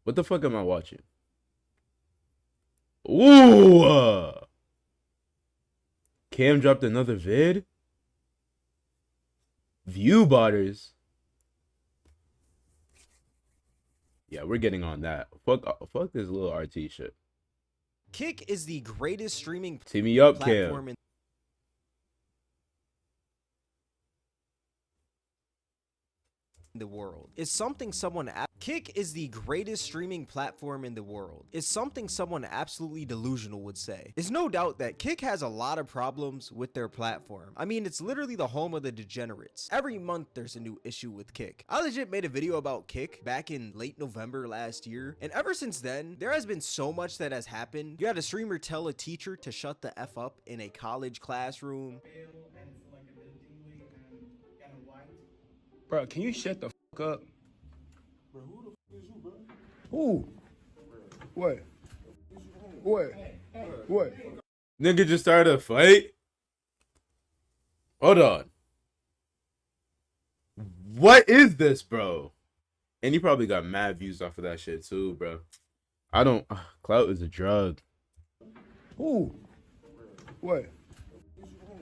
What the fuck am I watching? Ooh! Cam dropped another vid? Viewbotters. Yeah, we're getting on that. Fuck this little RT shit. Kick is the greatest streaming Tee me up, platform Cam. in the world. Kick is the greatest streaming platform in the world. Is something someone absolutely delusional would say. There's no doubt that Kick has a lot of problems with their platform. I mean, it's literally the home of the degenerates. Every month there's a new issue with Kick. I legit made a video about Kick back in late November last year, and ever since then there has been so much that has happened. You had a streamer tell a teacher to shut the F up in a college classroom. Bro, can you shut the fuck up? Bro, who the fuck is you, bro? Who? What? What? What? Nigga just started a fight? Hold on. What is this, bro? And you probably got mad views off of that shit too, bro. I don't... Clout is a drug. Who? What?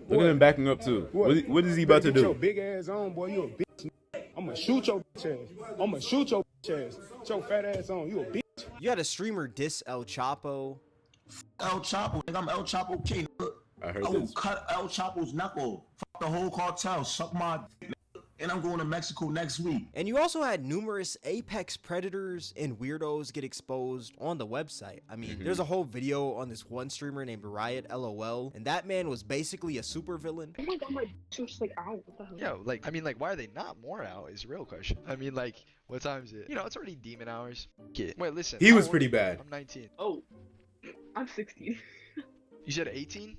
Look at him backing up too. What is he about to do? Get your big ass on, boy. You a bitch. I'ma shoot your bitch ass. I'ma shoot your bitch ass. Get your fat ass on. You a bitch. You had a streamer diss El Chapo. El Chapo, nigga, I'm El Chapo King. I heard will this. cut El Chapo's knuckle. Fuck the whole cartel. Suck my dick, nigga. And I'm going to Mexico next week. And you also had numerous apex predators and weirdos get exposed on the website. I mean, there's a whole video on this one streamer named Riot LOL, and that man was basically a supervillain. Oh my god, my just like ow, what the hell? Yeah, like, I mean, like, why are they not more out is a real question. I mean, like, what time is it? You know, it's already demon hours. Wait, listen. He was pretty bad. I'm 19. Oh, I'm 16. You said 18?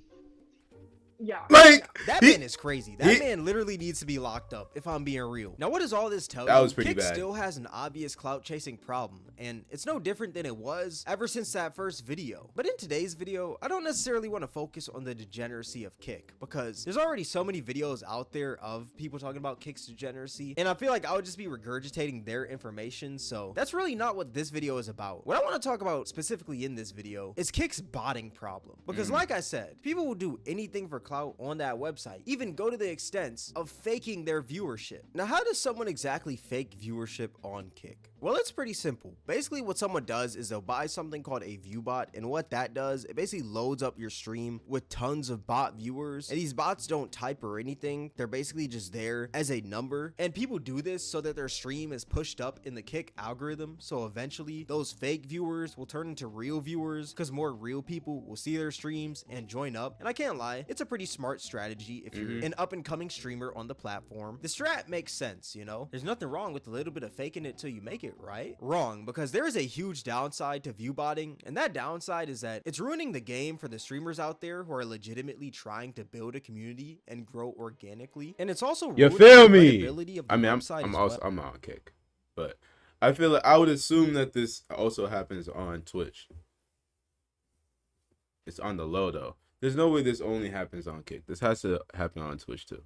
Yeah. Like, That man is crazy. That man literally needs to be locked up, if I'm being real. Now, what does all this tell you? That was pretty Kick bad. still has an obvious clout chasing problem, and it's no different than it was ever since that first video. But in today's video, I don't necessarily want to focus on the degeneracy of Kick, because there's already so many videos out there of people talking about Kick's degeneracy, and I feel like I would just be regurgitating their information, so that's really not what this video is about. What I want to talk about specifically in this video is Kick's botting problem, because like I said, people will do anything for clout on that website, even go to the extents of faking their viewership. Now, how does someone exactly fake viewership on Kick? Well, it's pretty simple. Basically, what someone does is they'll buy something called a Viewbot, and what that does, it basically loads up your stream with tons of bot viewers, and these bots don't type or anything. They're basically just there as a number, and people do this so that their stream is pushed up in the Kick algorithm, so eventually those fake viewers will turn into real viewers because more real people will see their streams and join up. And I can't lie, it's a pretty smart strategy if you're an up-and-coming streamer on the platform. The strat makes sense, you know? There's nothing wrong with a little bit of faking it till you make it, right? Wrong, because there is a huge downside to viewbotting, and that downside is that it's ruining the game for the streamers out there who are legitimately trying to build a community and grow organically. And it's also You ruining feel the me? credibility of the I mean, website as well. I'm on Kick, but I feel like I would assume that this also happens on Twitch. It's on the low though. There's no way this only happens on Kick. This has to happen on Twitch too.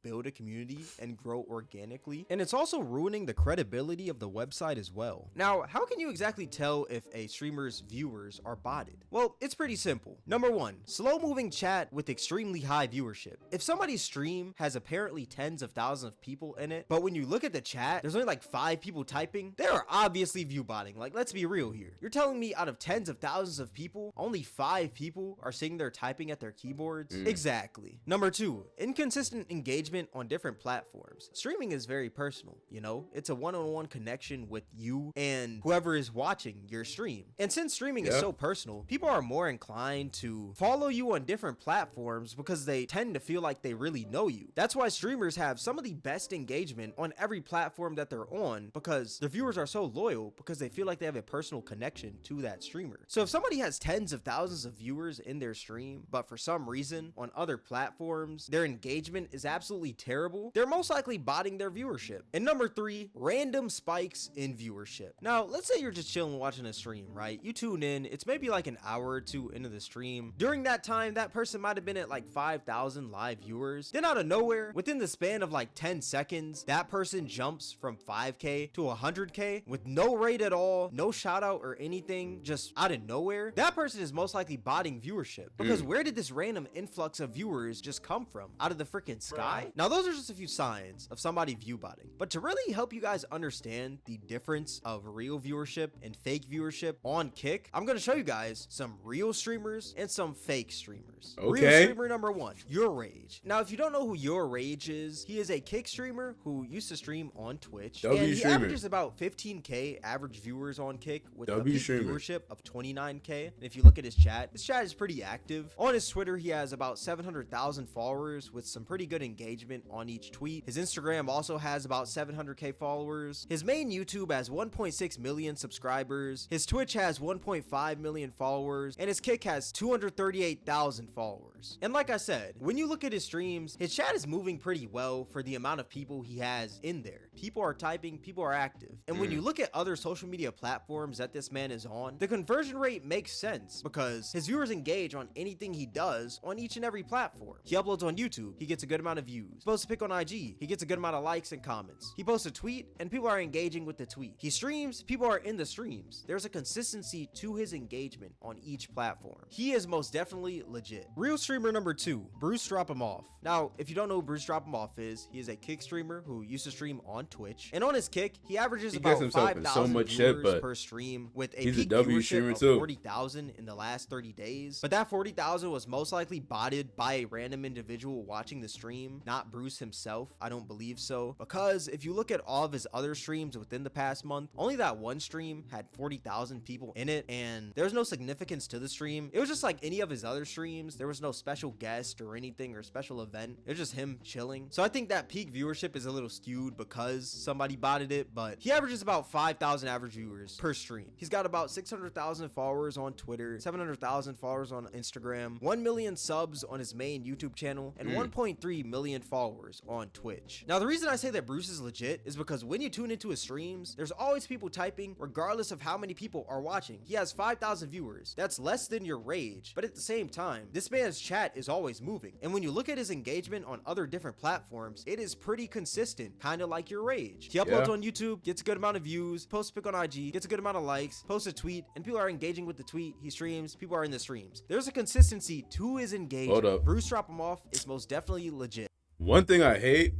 Build a community and grow organically, and it's also ruining the credibility of the website as well. Now, how can you exactly tell if a streamer's viewers are botted? Well, it's pretty simple. Number one, slow moving chat with extremely high viewership. If somebody's stream has apparently tens of thousands of people in it, but when you look at the chat, there's only like 5 people typing, they are obviously view botting. Like, let's be real here. You're telling me out of tens of thousands of people, only 5 people are sitting there typing at their keyboards? Exactly. Number two, inconsistent engagement on different platforms. Streaming is very personal, you know? It's a one-on-one connection with you and whoever is watching your stream. And since streaming is so personal, people are more inclined to follow you on different platforms because they tend to feel like they really know you. That's why streamers have some of the best engagement on every platform that they're on, because their viewers are so loyal because they feel like they have a personal connection to that streamer. So if somebody has tens of thousands of viewers in their stream, but for some reason on other platforms, their engagement is absolutely absolutely terrible, they're most likely botting their viewership. And number 3, random spikes in viewership. Now, let's say you're just chilling watching a stream, right? You tune in, it's maybe like an hour or two into the stream. During that time, that person might have been at like 5,000 live viewers. Then out of nowhere, within the span of like 10 seconds, that person jumps from 5K to 100K with no rate at all, no shout out or anything, just out of nowhere. That person is most likely botting viewership, because where did this random influx of viewers just come from? Out of the freaking sky? Now, those are just a few signs of somebody view botting. But to really help you guys understand the difference of real viewership and fake viewership on Kick, I'm going to show you guys some real streamers and some fake streamers. Okay. Real streamer number 1, Your Rage. Now, if you don't know who Your Rage is, he is a Kick streamer who used to stream on Twitch. And he streamer. averages about 15K average viewers on Kick with a peak streamer. viewership of 29K. And if you look at his chat is pretty active. On his Twitter, he has about 700,000 followers with some pretty good engagement on each tweet. His Instagram also has about 700K followers. His main YouTube has 1.6 million subscribers. His Twitch has 1.5 million followers. And his Kick has 238,000 followers. And like I said, when you look at his streams, his chat is moving pretty well for the amount of people he has in there. People are typing, people are active. And when you look at other social media platforms that this man is on, the conversion rate makes sense because his viewers engage on anything he does on each and every platform. He uploads on YouTube, he gets a good amount of views. He posts a pic on IG, he gets a good amount of likes and comments. He posts a tweet and people are engaging with the tweet. He streams, people are in the streams. There's a consistency to his engagement on each platform. He is most definitely legit. Real streamer number 2, Bruce Drop 'em Off. Now, if you don't know who Bruce Drop 'em Off is, he is a Kick streamer who used to stream on Twitch. And on his Kick, he averages He about gets himself in so 5,000 much shit, viewers but per stream with a he's a peak W viewership streamer of too. 40,000 in the last 30 days. But that 40,000 was most likely botted by a random individual watching the stream, not Bruce himself. I don't believe so. Because if you look at all of his other streams within the past month, only that one stream had 40,000 people in it, and there was no significance to the stream. It was just like any of his other streams. There was no special guest or anything or special event. It was just him chilling. So I think that peak viewership is a little skewed because somebody botted it, but he averages about 5,000 average viewers per stream. He's got about 600,000 followers on Twitter, 700,000 followers on Instagram, 1 million subs on his main YouTube channel, and 1.3 million followers on Twitch. Now, the reason I say that Bruce is legit is because when you tune into his streams, there's always people typing regardless of how many people are watching. He has 5,000 viewers. That's less than Your Rage, but at the same time, this man's chat is always moving. And when you look at his engagement on other different platforms, it is pretty consistent, kind of like Your Rage. He uploads on YouTube, gets a good amount of views, posts a pic on IG, gets a good amount of likes, posts a tweet, and people are engaging with the tweet. He streams, people are in the streams. There's a consistency to his engagement. Hold up. Bruce Drop 'em Off is most definitely legit. One thing I hate,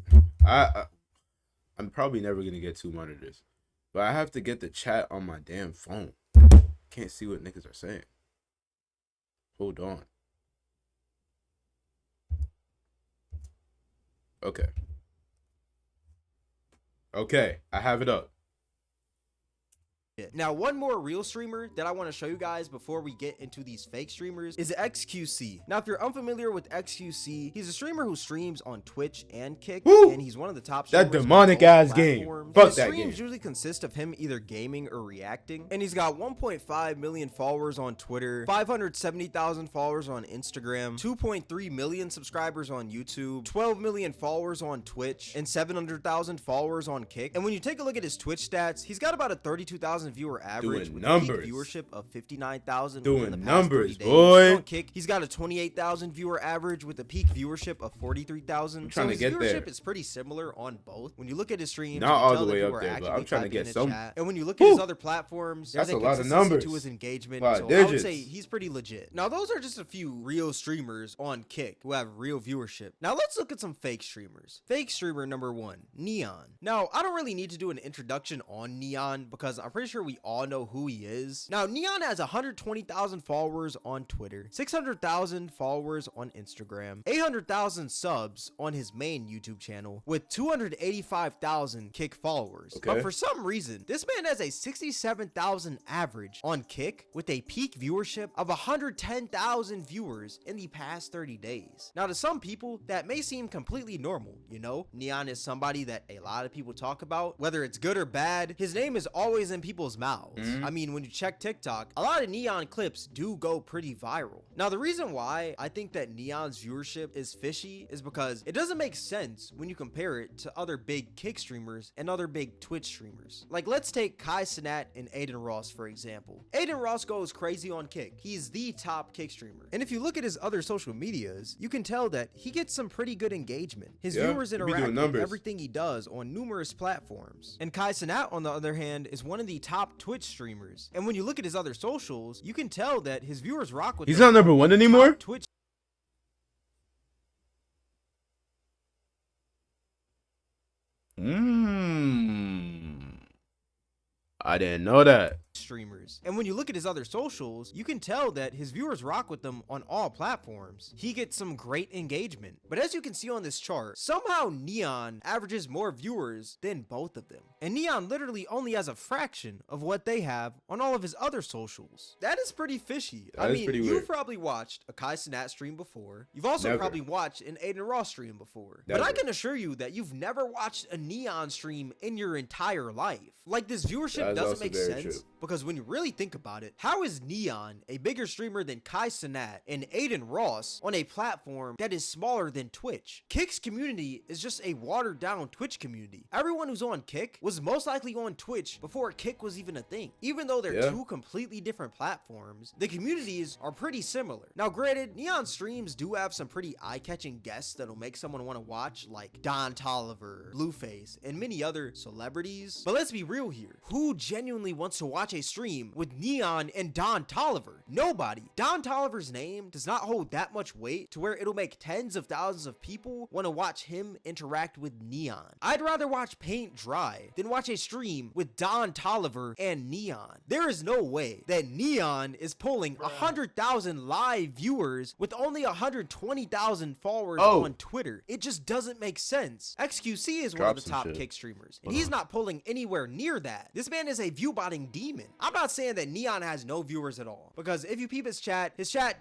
I'm probably never gonna get 2 monitors, but I have to get the chat on my damn phone. Can't see what niggas are saying. Hold on. Okay. Okay, I have it up. Now, one more real streamer that I want to show you guys before we get into these fake streamers is XQC. Now, if you're unfamiliar with XQC, he's a streamer who streams on Twitch and Kick, Woo! and he's one of the top That streamers on demonic both ass game. platforms. Fuck His that streams game. usually consist of him either gaming or reacting, and he's got 1.5 million followers on Twitter, 570,000 followers on Instagram, 2.3 million subscribers on YouTube, 12 million followers on Twitch, and 700,000 followers on Kick. And when you take a look at his Twitch stats, he's got about a 32,000 viewer average Doing with numbers. a peak viewership of 59,000 Doing within the past numbers, 30 days. boy. On Kick, he's got a 28,000 viewer average with a peak viewership of 43,000. I'm trying so to his get viewership there. is pretty similar on both. When you look at his streams, Not you can all tell the that way people up are there, but I'm actively trying to typing get in his some. chat. And when you look at his other platforms, there's That's a a lot of consistency numbers. to his engagement. A lot So of I would digits. say he's pretty legit. Now, those are just a few real streamers on Kick who have real viewership. Now, let's look at some fake streamers. Fake streamer number 1, Neon. Now, I don't really need to do an introduction on Neon because I'm pretty sure we all know who he is. Now, Neon has 120,000 followers on Twitter, 600,000 followers on Instagram, 800,000 subs on his main YouTube channel, with 285,000 Kick followers. Okay. But for some reason, this man has a 67,000 average on Kick with a peak viewership of 110,000 viewers in the past 30 days. Now, to some people, that may seem completely normal. You know, Neon is somebody that a lot of people talk about, whether it's good or bad. His name is always in people's mouths mouths. Mhm. I mean, when you check TikTok, a lot of Neon clips do go pretty viral. Now, the reason why I think that Neon's viewership is fishy is because it doesn't make sense when you compare it to other big Kick streamers and other big Twitch streamers. Like, let's take Kai Cenat and Aiden Ross, for example. Aiden Ross goes crazy on Kick. He's the top Kick streamer. And if you look at his other social medias, you can tell that he gets some pretty good engagement. His viewers he be doing interact with numbers. everything he does on numerous platforms. And Kai Cenat, on the other hand, is one of the top Twitch streamers. And when you look at his other socials, you can tell that his viewers rock with He's him. not number one anymore? Twitch I didn't know that. streamers. And when you look at his other socials, you can tell that his viewers rock with them on all platforms. He gets some great engagement. But as you can see on this chart, somehow Neon averages more viewers than both of them. And Neon literally only has a fraction of what they have on all of his other socials. That is pretty fishy. That is pretty you've weird. probably watched a Kai Cenat stream before. You've also Never. probably watched an Aiden Ross stream before. But I Never. can assure you that you've never watched a Neon stream in your entire life. Like, this viewership That is doesn't also make very sense. true. Because when you really think about it, how is Neon a bigger streamer than Kai Cenat and Aiden Ross on a platform that is smaller than Twitch? Kick's community is just a watered down Twitch community. Everyone who's on Kick was most likely on Twitch before Kick was even a thing. Even though they're Yeah. two completely different platforms, the communities are pretty similar. Now granted, Neon streams do have some pretty eye-catching guests that'll make someone want to watch, like Don Tolliver, Blueface, and many other celebrities. But let's be real here. Who genuinely wants to watch a stream with Neon and Don Tolliver? Nobody. Don Tolliver's name does not hold that much weight to where it'll make tens of thousands of people want to watch him interact with Neon. I'd rather watch paint dry than watch a stream with Don Tolliver and Neon. There is no way that Neon is pulling 100,000 live viewers with only 120,000 followers Oh. on Twitter. It just doesn't make sense. XQC is one Drop of the some top shit. Kick streamers, and he's not pulling anywhere near that. This man is a view-botting demon. I'm not saying that Neon has no viewers at all, because if you peep his chat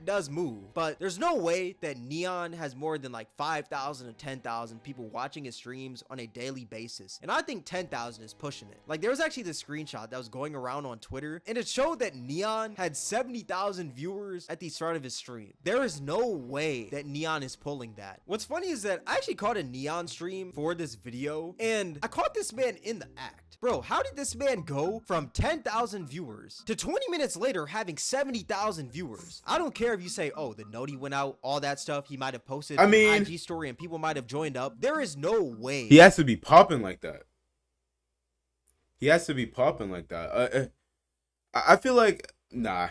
does move, but there's no way that Neon has more than like 5,000 to 10,000 people watching his streams on a daily basis. And I think 10,000 is pushing it. Like, there was actually this screenshot that was going around on Twitter, and it showed that Neon had 70,000 viewers at the start of his stream. There is no way that Neon is pulling that. What's funny is that I actually caught a Neon stream for this video, and I caught this man in the act. Bro, how did this man go from 10,000 viewers to 20 minutes later having 70,000 viewers? I don't care if you say, oh, the noti went out, all that stuff. He might have posted I an mean- IG story and people might have joined up. There is no way. He has to be popping like that. He has to be popping like that. I feel like nah,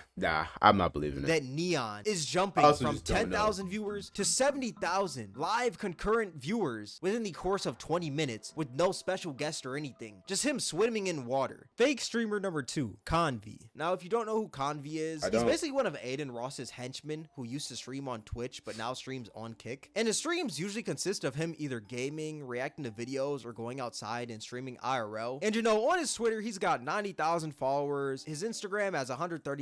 I'm not believing it. that Neon is I jumping also from just don't know. 10,000 viewers to 70,000 live concurrent viewers within the course of 20 minutes with no special guest or anything. Just him swimming in water. Fake streamer number 2, Convi. Now, if you don't know who Convi is, I he's don't. basically one of Aiden Ross's henchmen who used to stream on Twitch but now streams on Kick. And his streams usually consist of him either gaming, reacting to videos, or going outside and streaming IRL. And you know, on his Twitter, he's got 90,000 followers. His Instagram has 136,000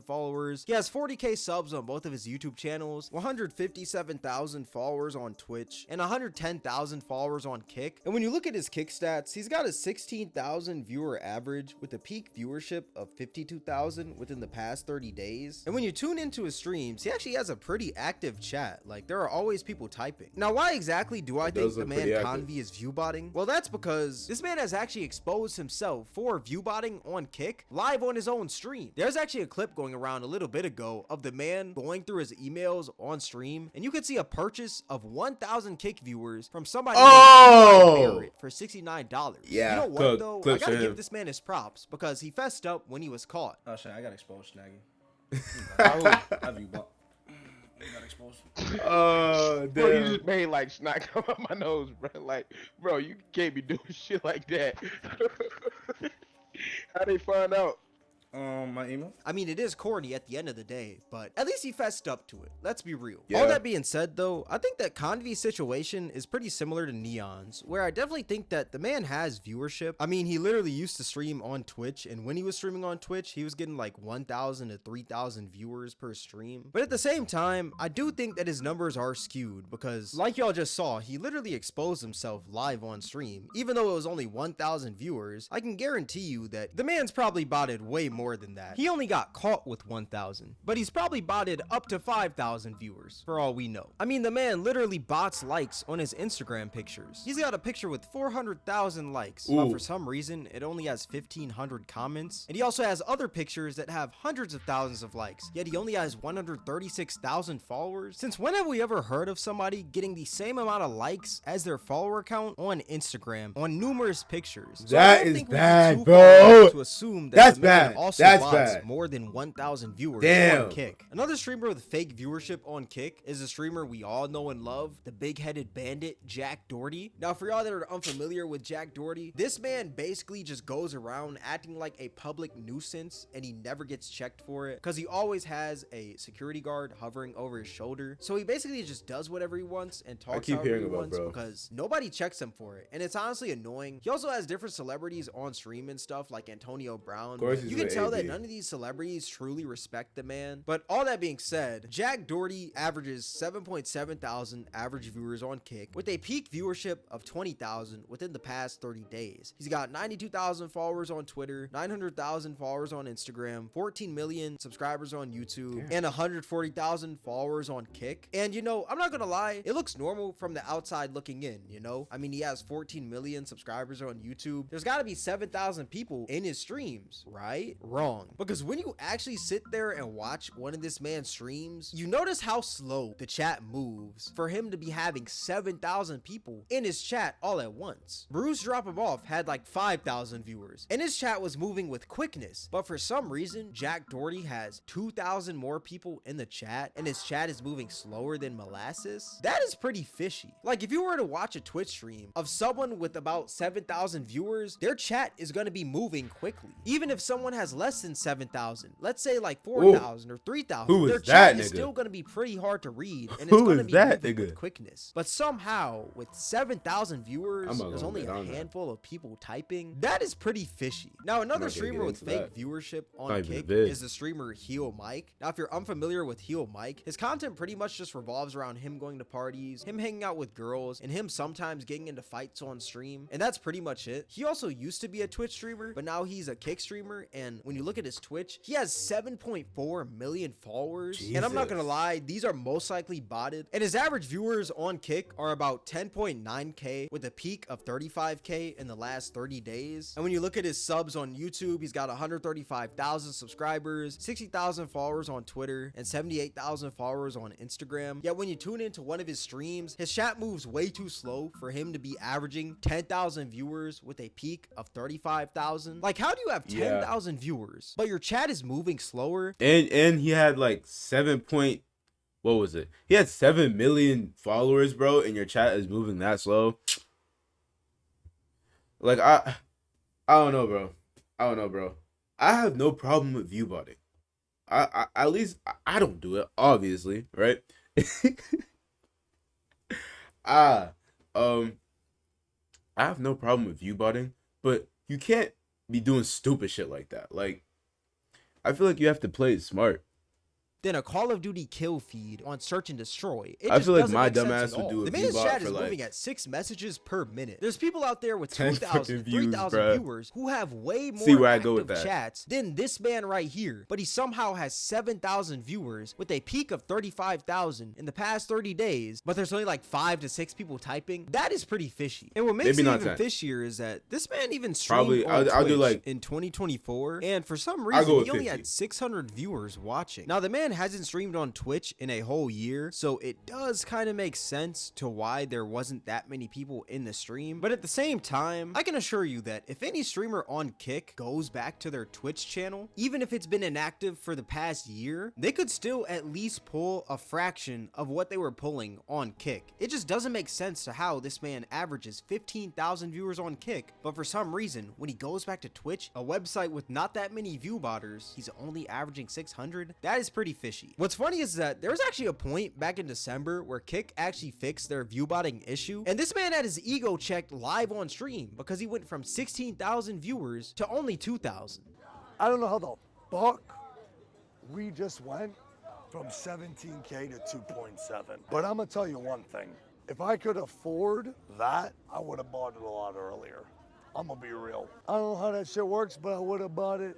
followers. He has 40k subs on both of his YouTube channels, 157,000 followers on Twitch, and 110,000 followers on Kick. And when you look at his Kick stats, he's got a 16,000 viewer average with a peak viewership of 52,000 within the past 30 days. And when you tune into his streams, he actually has a pretty active chat. Like, there are always people typing. Now, why exactly do I think does the look man pretty active. Convi is viewbotting? Well, that's because this man has actually exposed himself for viewbotting on Kick live on his own stream. There's actually a clip going around a little bit ago of the man going through his emails on stream, and you could see a purchase of 1,000 Kick viewers from somebody Oh! named Barrett for $69. Yeah, you know what good though? I clip gotta for give him. this man his props because he fessed up when he was caught. Oh shit, I got exposed, Snaggy. Oh, I view bot. I got exposed. Oh bro, you damn. just made like snot come up my nose, bro. Like, bro, you can't be doing shit like that. How they find out? My email. I mean, it is corny at the end of the day, but at least he fessed up to it. Let's be real. Yeah. All that being said, though, I think that Convi's situation is pretty similar to Neon's, where I definitely think that the man has viewership. I mean, he literally used to stream on Twitch, and when he was streaming on Twitch, he was getting like 1,000 to 3,000 viewers per stream. But at the same time, I do think that his numbers are skewed because, like y'all just saw, he literally exposed himself live on stream. Even though it was only 1,000 viewers, I can guarantee you that the man's probably botted way more than that. He only got caught with 1,000, but he's probably botted up to 5,000 viewers for all we know. I mean, the man literally bots likes on his Instagram pictures. He's got a picture with 400,000 likes, but for some reason it only has 1,500 comments. And he also has other pictures that have hundreds of thousands of likes, yet he only has 136,000 followers. Since when have we ever heard of somebody getting the same amount of likes as their follower count on Instagram on numerous pictures? So I That don't is think we'd be bad, too bro. far to assume that That's the man bad. also That's bots bad. more than 1,000 viewers Damn. on Kick. Another streamer with fake viewership on Kick is a streamer we all know and love, the big-headed bandit Jack Doherty. Now, for y'all that are unfamiliar with Jack Doherty, this man basically just goes around acting like a public nuisance, and he never gets checked for it because he always has a security guard hovering over his shoulder. So he basically just does whatever he wants and talks keep however hearing he about wants bro. because nobody checks him for it, and it's honestly annoying. He also has different celebrities on stream and stuff like Antonio Brown. Of course but he's you can with tell that AB. none of these celebrities truly respect the man. But all that being said, Jack Doherty averages 7.7 thousand average viewers on Kick with a peak viewership of 20,000 within the past 30 days. He's got 92,000 followers on Twitter, 900,000 followers on Instagram, 14 million subscribers on YouTube, and 140,000 followers on Kick. And you know, I'm not gonna lie, it looks normal from the outside looking in, you know? I mean, he has 14 million subscribers on YouTube. There's gotta be 7,000 people in his streams, right? Wrong. Because when you actually sit there and watch one of this man's streams, you notice how slow the chat moves for him to be having 7,000 people in his chat all at once. Bruce Drop Him Off had like 5,000 viewers, and his chat was moving with quickness. But for some reason, Jack Doherty has 2,000 more people in the chat, and his chat is moving slower than molasses. That is pretty fishy. Like, if you were to watch a Twitch stream of someone with about 7,000 viewers, their chat is going to be moving quickly. Even if someone has less than 7,000, let's say like 4,000 or 3,000, Who is their that chat is nigga? still going to be pretty hard to read, and it's Who going to is be that moving nigga? with quickness. But somehow, with 7,000 viewers, I'm not there's gonna only get a on that. handful of people typing. That is pretty fishy. Now, another not gonna streamer get with into fake that. viewership Not on even Kick vid. is the streamer Heel Mike. Now, if you're unfamiliar with Heel Mike, his content pretty much just revolves around him going to parties, him hanging out with girls, and him sometimes getting into fights on stream. And that's pretty much it. He also used to be a Twitch streamer, but now he's a Kick streamer. And when you look at his Twitch, he has 7.4 million followers. And I'm not gonna Jesus. lie, these are most likely botted. And his average viewers on Kick are about 10.9k with a peak of 35k in the last 30 days. And when you look at his subs on YouTube, he's got 135,000 subscribers, 60,000 followers on Twitter, and 78,000 followers on Instagram. Yet when you tune into one of his streams, his chat moves way too slow for him to be averaging 10,000 viewers with a peak of 35,000. Like, how do you have Yeah. 10,000 viewers, but your chat is moving slower? And he had like what was it? He had 7 million followers, bro, and your chat is moving that slow. Like I don't know, bro. I have no problem with viewbotting. I at least I don't do it, obviously, right? I have no problem with viewbotting, but you can't be doing stupid shit like that. Like, I feel like you have to play it smart. Than a Call of Duty kill feed on Search and Destroy. It I just feel like doesn't my make sense dumbass at would all. do a The man's Viewbot chat for, is like, moving at 6 messages per minute. There's people out there with 10 2,000, fucking views, 3,000 bruh. viewers who have way more See where I go with active that. chats than this man right here. But he somehow has 7,000 viewers with a peak of 35,000 in the past 30 days. But there's only like 5 to 6 people typing. That is pretty fishy. And what makes Maybe it not even 10. fishier is that this man even Probably- streamed on I'll do, Twitch like- in 2024. And for some I'll reason, go with he only 50. had 600 viewers watching. Now, the man hasn't streamed on Twitch in a whole year, so it does kind of make sense to why there wasn't that many people in the stream. But at the same time, I can assure you that if any streamer on Kick goes back to their Twitch channel, even if it's been inactive for the past year, they could still at least pull a fraction of what they were pulling on Kick. It just doesn't make sense to how this man averages 15,000 viewers on Kick, but for some reason, when he goes back to Twitch, a website with not that many Viewbotters, he's only averaging 600. That is pretty fishy. What's funny is that there was actually a point back in December where Kick actually fixed their viewbotting issue, and this man had his ego checked live on stream because he went from 16,000 viewers to only 2,000. I don't know how the fuck we just went from 17K to 2.7. But I'm gonna tell you one thing. If I could afford that, I would have bought it a lot earlier. I'm gonna be real. I don't know how that shit works, but I would have bought it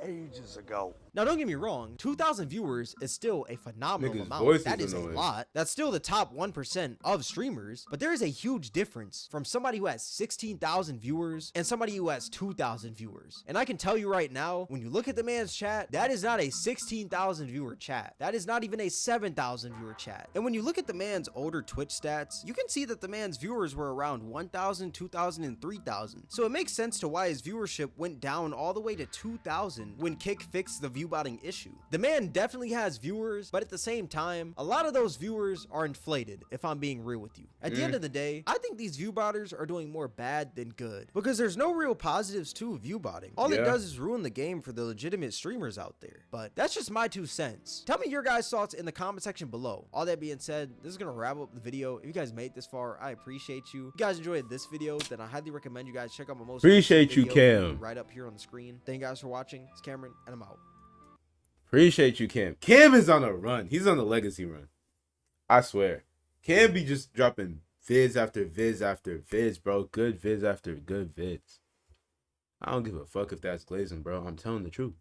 ages ago. Now, don't get me wrong, 2,000 viewers is still a phenomenal Nigga's amount. voice That is is a annoying. lot. That's still the top 1% of streamers, but there is a huge difference from somebody who has 16,000 viewers and somebody who has 2,000 viewers. And I can tell you right now, when you look at the man's chat, that is not a 16,000 viewer chat. That is not even a 7,000 viewer chat. And when you look at the man's older Twitch stats, you can see that the man's viewers were around 1,000, 2,000, and 3,000. So it makes sense to why his viewership went down all the way to 2,000 when Kick fixed the viewbotting issue. The man definitely has viewers, but at the same time, a lot of those viewers are inflated, if I'm being real with you. At the end of the day, I think these viewbotters are doing more bad than good, because there's no real positives to viewbotting. All it does is ruin the game for the legitimate streamers out there. But that's just my 2 cents. Tell me your guys' thoughts in the comment section below. All that being said, this is gonna wrap up the video. If you guys made it this far, I appreciate you. If you guys enjoyed this video, then I highly recommend you guys check out my most Appreciate you, recent video Cam. right up here on the screen. Thank you guys for watching. It's Cameron, and I'm out. Appreciate you, Cam. Cam is on a run. He's on a legacy run. I swear. Cam be just dropping vids after vids after vids, bro. Good vids after good vids. I don't give a fuck if that's glazing, bro. I'm telling the truth.